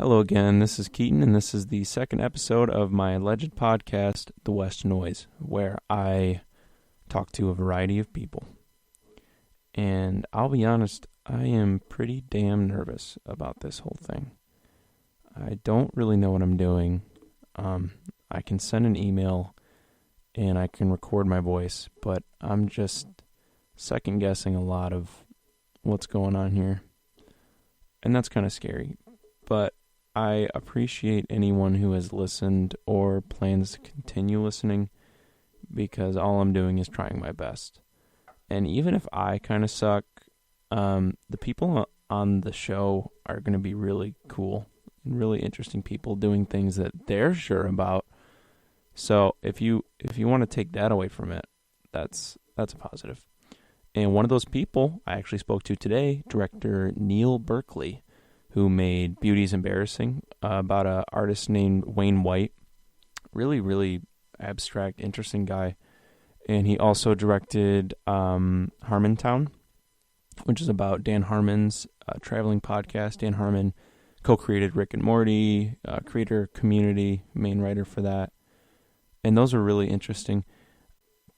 Hello again, this is Keaton, and this is the second episode of my alleged podcast, The West Noise, where I talk to a variety of people. And I'll be honest, I am pretty damn nervous about this whole thing. I don't really know what I'm doing. I can send an email, and I can record my voice, but I'm just second-guessing a lot of what's going on here. And that's kind of scary, but I appreciate anyone who has listened or plans to continue listening, because all I'm doing is trying my best. And even if I kind of suck, the people on the show are going to be really cool and really interesting people doing things that they're sure about. So if you want to take that away from it, that's a positive. And one of those people I actually spoke to today, director Neil Berkeley, who made Beauty's Embarrassing, about an artist named Wayne White. Really, really abstract, interesting guy. And he also directed Harmontown, which is about Dan Harmon's traveling podcast. Dan Harmon co-created Rick and Morty, creator of Community, main writer for that. And those are really interesting.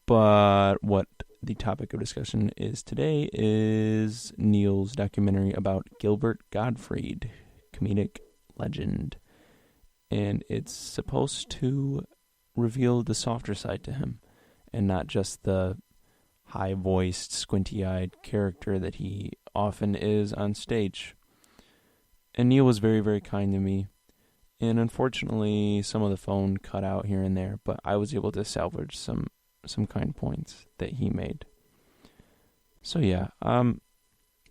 But what the topic of discussion is today is Neil's documentary about Gilbert Gottfried, comedic legend. And it's supposed to reveal the softer side to him and not just the high-voiced, squinty-eyed character that he often is on stage. And Neil was very, very kind to me. And unfortunately, some of the phone cut out here and there, but I was able to salvage some kind points that he made. So yeah,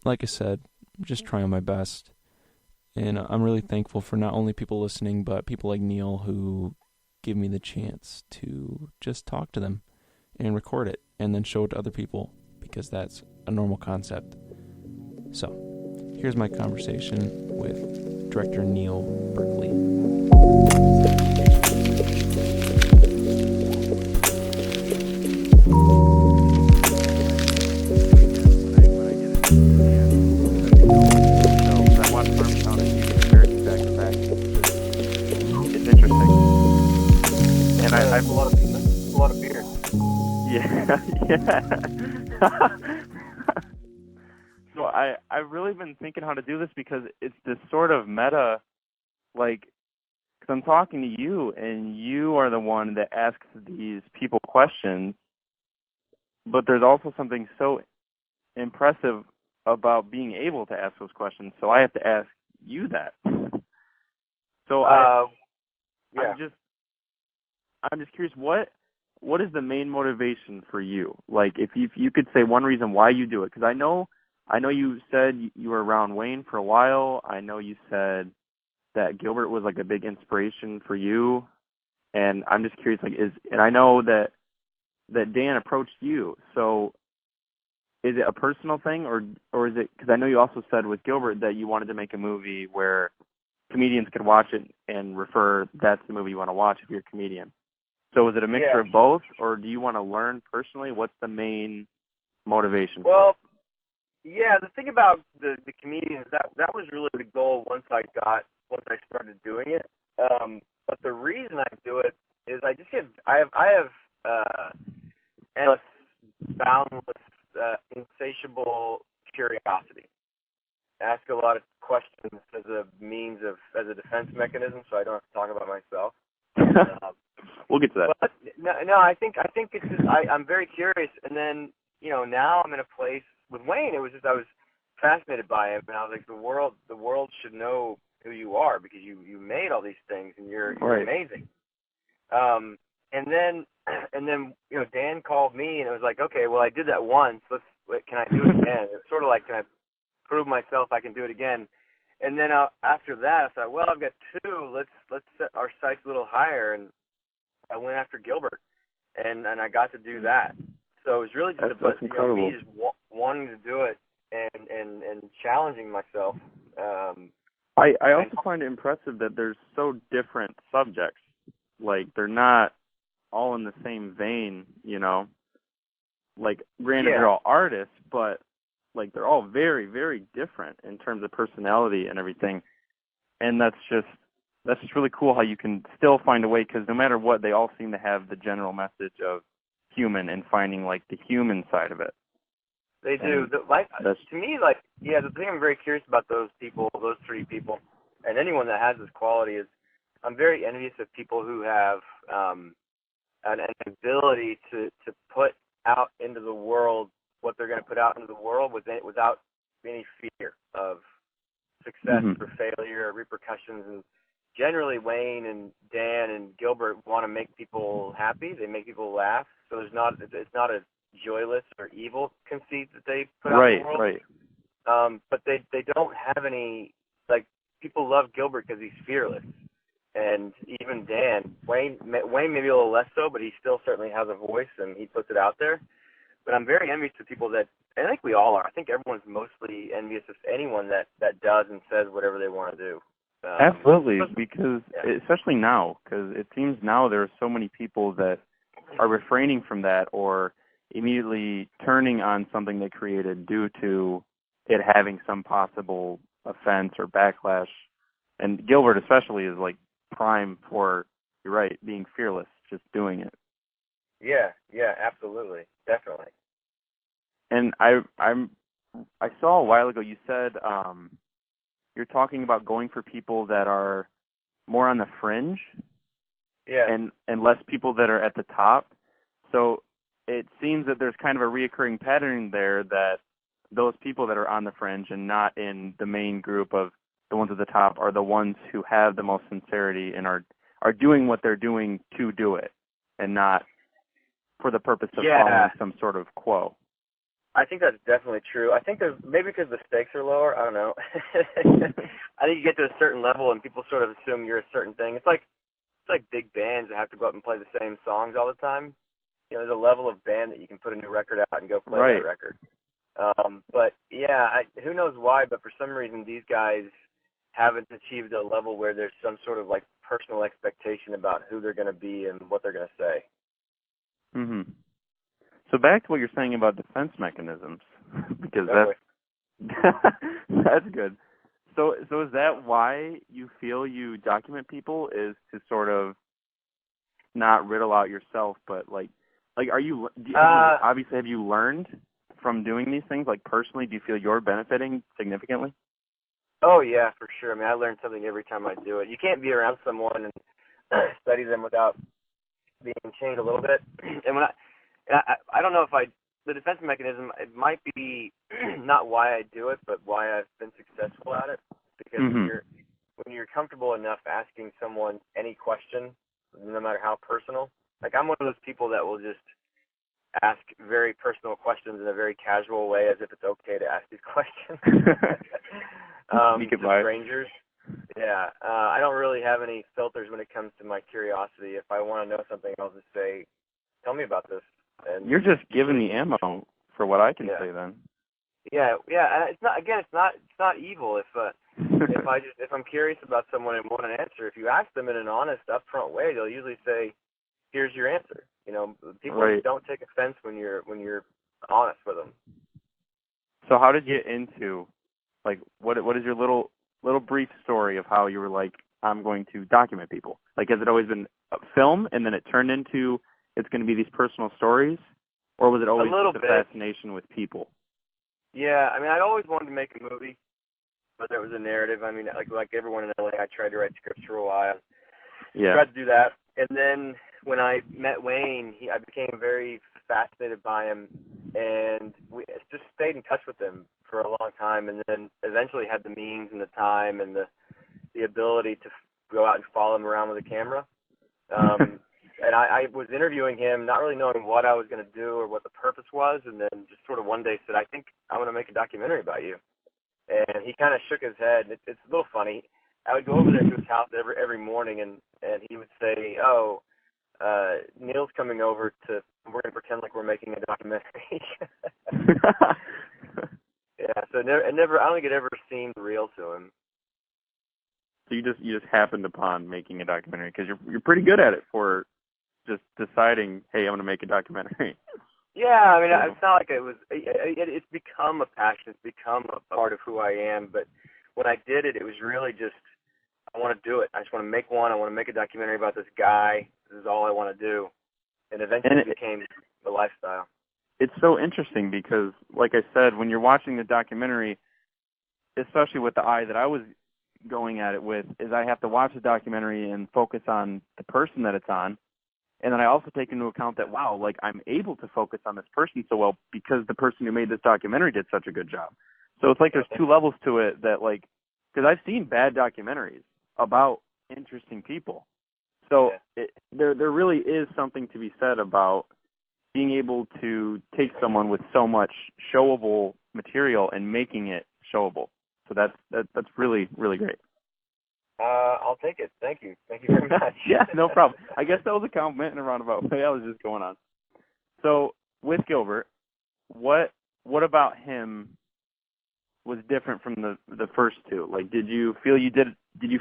like I said, I'm just trying my best. And I'm really thankful for not only people listening, but people like Neil who give me the chance to just talk to them and record it and then show it to other people, because that's a normal concept. So, here's my conversation with director Neil Berkeley. I have a lot of beer. Yeah. So I've really been thinking how to do this, because it's this sort of meta, like, because I'm talking to you, and you are the one that asks these people questions, but there's also something so impressive about being able to ask those questions, so I have to ask you that. So I'm just curious, what is the main motivation for you? Like, if you could say one reason why you do it, because I know you said you were around Wayne for a while. I know you said that Gilbert was like a big inspiration for you, and I'm just curious, like, and I know that Dan approached you. So, is it a personal thing, or is it, because I know you also said with Gilbert that you wanted to make a movie where comedians could watch it and refer, that's the movie you want to watch if you're a comedian. So is it a mixture of both, or do you want to learn personally? What's the main motivation? Well, yeah, the thing about the comedians, that was really the goal once I started doing it. But the reason I do it is I have endless, boundless, insatiable curiosity. I ask a lot of questions as a defense mechanism, so I don't have to talk about myself. We'll get to that. But no, I think it's just I'm very curious, and then now I'm in a place with Wayne. It was just I was fascinated by him, and I was like, the world should know who you are, because you made all these things, and you're right. Amazing. And then Dan called me, and it was like, okay, well, I did that once. Can I do it again? It's sort of like, can I prove myself I can do it again? And then after that, I thought, well, I've got two. Let's set our sights a little higher, and I went after Gilbert, and I got to do that. So it was really just me just wanting to do it and challenging myself. I also find it impressive that there's so different subjects. Like, they're not all in the same vein, Like, granted, they're all artists, but like they're all very, very different in terms of personality and everything. and that's just really cool how you can still find a way, because no matter what, they all seem to have the general message of human and finding like the human side of it. They do. To me, the thing I'm very curious about those people, those three people, and anyone that has this quality is I'm very envious of people who have an ability to put out into the world what they're going to put out into the world without any fear of success or failure or repercussions. And generally, Wayne and Dan and Gilbert want to make people happy. They make people laugh. So it's not a joyless or evil conceit that they put out in the world. Right. But they don't have any, like, people love Gilbert because he's fearless. And even Dan, Wayne maybe a little less so, but he still certainly has a voice and he puts it out there. But I'm very envious of people that, and I think we all are. I think everyone's mostly envious of anyone that does and says whatever they want to do. Absolutely, because especially now, because it seems now there are so many people that are refraining from that or immediately turning on something they created due to it having some possible offense or backlash. And Gilbert especially is like prime for, you're right, being fearless, just doing it. Yeah, absolutely, definitely. And I saw a while ago you said you're talking about going for people that are more on the fringe, and less people that are at the top. So it seems that there's kind of a reoccurring pattern there, that those people that are on the fringe and not in the main group of the ones at the top are the ones who have the most sincerity and are doing what they're doing to do it, and not for the purpose of following some sort of quo. I think that's definitely true. I think there's maybe because the stakes are lower. I don't know. I think you get to a certain level and people sort of assume you're a certain thing. It's like big bands that have to go up and play the same songs all the time. You know, there's a level of band that you can put a new record out and go play that record. But who knows why? But for some reason, these guys haven't achieved a level where there's some sort of like personal expectation about who they're going to be and what they're going to say. Mhm. So back to what you're saying about defense mechanisms, because that's good. So is that why you feel you document people, is to sort of not riddle out yourself, but like obviously have you learned from doing these things? Like personally, do you feel you're benefiting significantly? Oh yeah, for sure. I mean, I learn something every time I do it. You can't be around someone and study them without being changed a little bit. And I don't know if the defense mechanism, it might be not why I do it, but why I've been successful at it. Because when you're comfortable enough asking someone any question, no matter how personal, like I'm one of those people that will just ask very personal questions in a very casual way, as if it's okay to ask these questions. To strangers. Yeah, I don't really have any filters when it comes to my curiosity. If I want to know something, I'll just say, "Tell me about this." And you're just giving me ammo for what I can say then. Yeah. And it's not evil. If I'm curious about someone and want an answer, if you ask them in an honest, upfront way, they'll usually say, "Here's your answer." You know, people don't take offense when you're honest with them. So how did you get into, like, what is your little brief story of how you were like, I'm going to document people? Like, has it always been a film and then it turned into it's going to be these personal stories, or was it always just a fascination with people? Yeah, I mean, I'd always wanted to make a movie, but there was a narrative. I mean, like everyone in LA, I tried to write scripts for a while. Yeah. Tried to do that, and then when I met Wayne, I became very fascinated by him, and we just stayed in touch with him for a long time, and then eventually had the means and the time and the ability to go out and follow him around with a camera. And I was interviewing him, not really knowing what I was going to do or what the purpose was, and then just sort of one day said, "I think I'm going to make a documentary about you." And he kind of shook his head. It's a little funny. I would go over there to his house every morning, and he would say, "Oh, Neil's coming over we're going to pretend like we're making a documentary." Yeah, so I don't think it ever seemed real to him. So you just happened upon making a documentary because you're pretty good at it for just deciding, hey, I'm going to make a documentary. Yeah, I mean, it's not like it was. It's become a passion. It's become a part of who I am. But when I did it, it was really just I want to do it. I just want to make one. I want to make a documentary about this guy. This is all I want to do. And eventually it became a lifestyle. It's so interesting because, like I said, when you're watching the documentary, especially with the eye that I was going at it with, is I have to watch the documentary and focus on the person that it's on. And then I also take into account that, wow, like I'm able to focus on this person so well because the person who made this documentary did such a good job. So it's like there's two levels to it that, like, because I've seen bad documentaries about interesting people. So there really is something to be said about being able to take someone with so much showable material and making it showable. So that's really, really great. I'll take it. Thank you. Thank you very much. Yeah, no problem. I guess that was a compliment in a roundabout way. I was just going on. So with Gilbert, what about him was different from the first two? Like, did you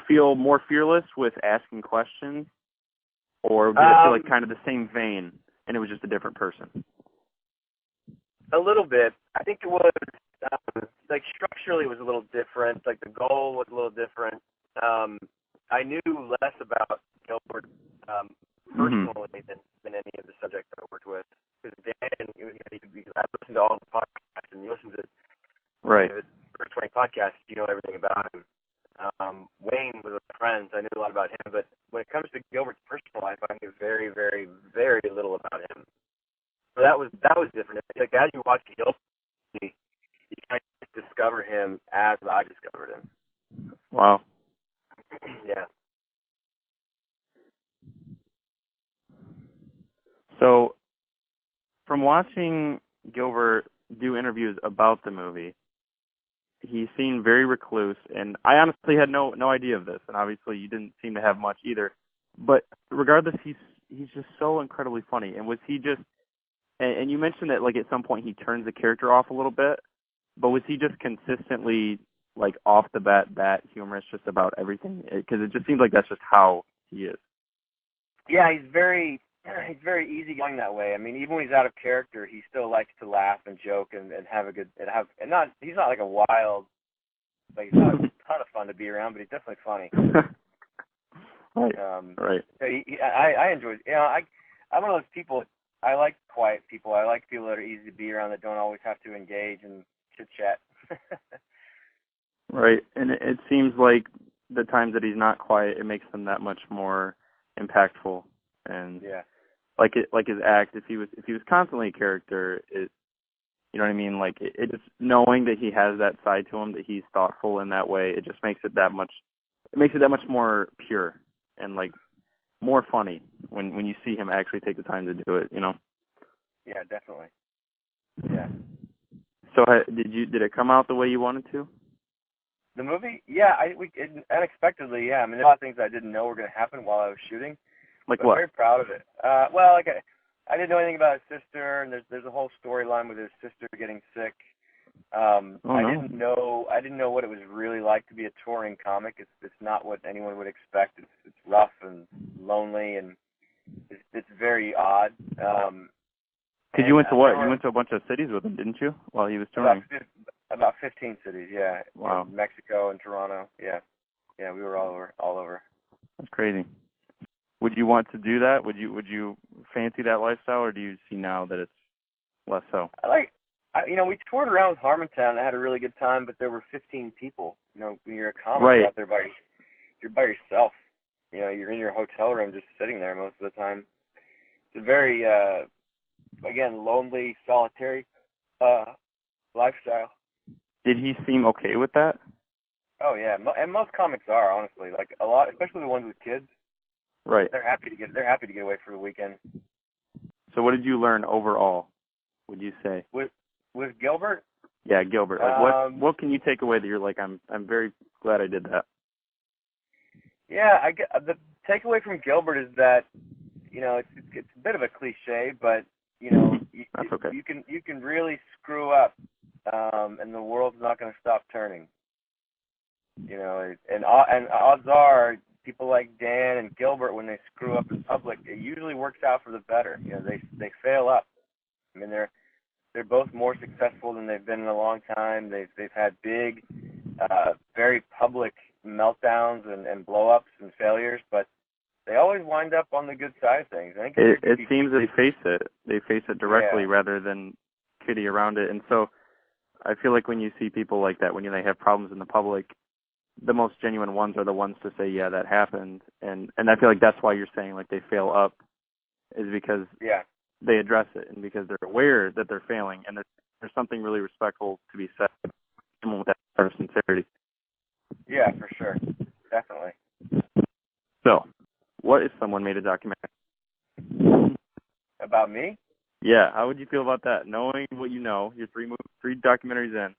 feel more fearless with asking questions, or did it feel like kind of the same vein and it was just a different person? A little bit. I think it was like structurally it was a little different. Like the goal was a little different. I knew less about Gilbert personally than any of the subjects I worked with. Because Dan, I listened to all the podcasts, and you listen to the first 20 podcasts, you know everything about him. Wayne was a friend, so I knew a lot about him. But when it comes to Gilbert's personal life, I knew very, very, very little about him. So that was different. Like as you watch Gilbert, you kind of discover him as I discovered him. Wow. Yeah. So, from watching Gilbert do interviews about the movie, he seemed very recluse, and I honestly had no idea of this, and obviously you didn't seem to have much either. But regardless, he's just so incredibly funny. And was he just, and you mentioned that like at some point he turns the character off a little bit, but was he just consistently like off the bat humorous just about everything? Because it just seems like that's just how he is. Yeah, he's very easygoing that way. I mean, even when he's out of character, he still likes to laugh and joke and have a good he's not like a wild, like he's not a ton of fun to be around, but he's definitely funny. Right. Right. So I enjoy. You know, I'm one of those people. I like quiet people. I like people that are easy to be around that don't always have to engage and chit chat. Right, and it seems like the times that he's not quiet, it makes them that much more impactful. And like his act, if he was constantly a character, it, you know what I mean? Like it just knowing that he has that side to him, that he's thoughtful in that way, it just makes it that much. It makes it that much more pure and like more funny when you see him actually take the time to do it. You know? Yeah, definitely. Yeah. So did it come out the way you wanted to? The movie? Yeah, unexpectedly, yeah. I mean, there's a lot of things I didn't know were going to happen while I was shooting. Like what? I'm very proud of it. Well, like I didn't know anything about his sister, and there's a whole storyline with his sister getting sick. I didn't know what it was really like to be a touring comic. It's not what anyone would expect. It's rough and lonely, and it's very odd. Because you went to what? You went to a bunch of cities with him, didn't you, while he was touring? About 15 cities, yeah. Wow. Mexico and Toronto, yeah. Yeah, we were all over. That's crazy. Would you want to do that? Would you fancy that lifestyle, or do you see now that it's less so? We toured around with Harmontown and I had a really good time, but there were 15 people. You know, when you're a comic, you're out there you're by yourself. You know, you're in your hotel room just sitting there most of the time. It's a very, again, lonely, solitary lifestyle. Did he seem okay with that? Oh yeah, and most comics are, honestly. Like a lot, especially the ones with kids. Right. They're happy to get away for the weekend. So what did you learn overall, would you say? With Gilbert? Yeah, Gilbert. Like what can you take away that you're like, I'm very glad I did that? Yeah, the takeaway from Gilbert is that, you know, it's a bit of a cliche, but you know, that's okay. You can really screw up, and the world's not going to stop turning. You know, and odds are people like Dan and Gilbert, when they screw up in public, it usually works out for the better. You know, they fail up. I mean, they're both more successful than they've been in a long time. They've had big, very public meltdowns and blow-ups and failures, but they always wind up on the good side of things. I think it seems they face it. They face it directly rather than kiddie around it. And so I feel like when you see people like that, when they have problems in the public, the most genuine ones are the ones to say, yeah, that happened. And I feel like that's why you're saying like they fail up, is because they address it and because they're aware that they're failing. And there's something really respectful to be said with that sort of sincerity. Yeah, for sure. Definitely. So, what if someone made a documentary? About me? Yeah, how would you feel about that? Knowing what you know, you're three documentaries in,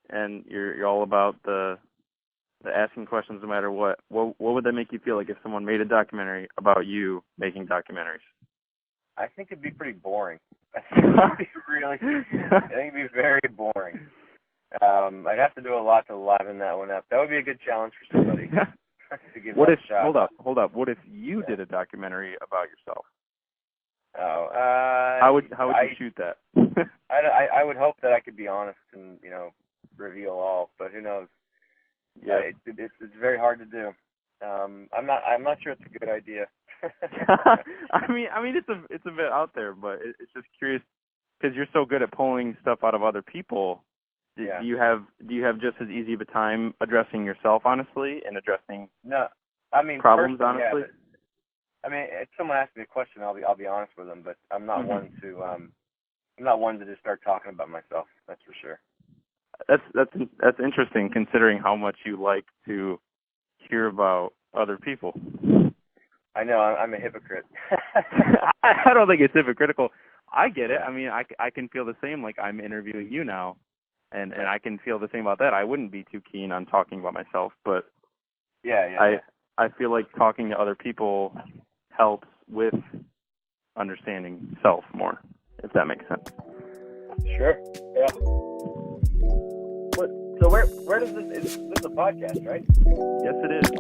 and you're all about the asking questions no matter what. What would that make you feel like if someone made a documentary about you making documentaries? I think it'd be pretty boring. I think it'd be very boring. I'd have to do a lot to liven that one up. That would be a good challenge for somebody. To give what if? a shot. Hold up. What if you did a documentary about yourself? Oh, how would you shoot that? I would hope that I could be honest and reveal all, but who knows? Yeah, it's very hard to do. I'm not sure it's a good idea. I mean it's a bit out there, but it's just curious because you're so good at pulling stuff out of other people. Do you have just as easy of a time addressing yourself honestly and addressing problems honestly? Yeah, I mean, if someone asks me a question, I'll be honest with them, but I'm not one to just start talking about myself. That's for sure. That's interesting considering how much you like to hear about other people. I know I'm a hypocrite. I don't think it's hypocritical. I get it. I mean, I can feel the same. Like I'm interviewing you now, and I can feel the same about that. I wouldn't be too keen on talking about myself, but I feel like talking to other people helps with understanding self more, if that makes sense. Sure. Yeah. So where does this is a podcast, right? Yes, it is.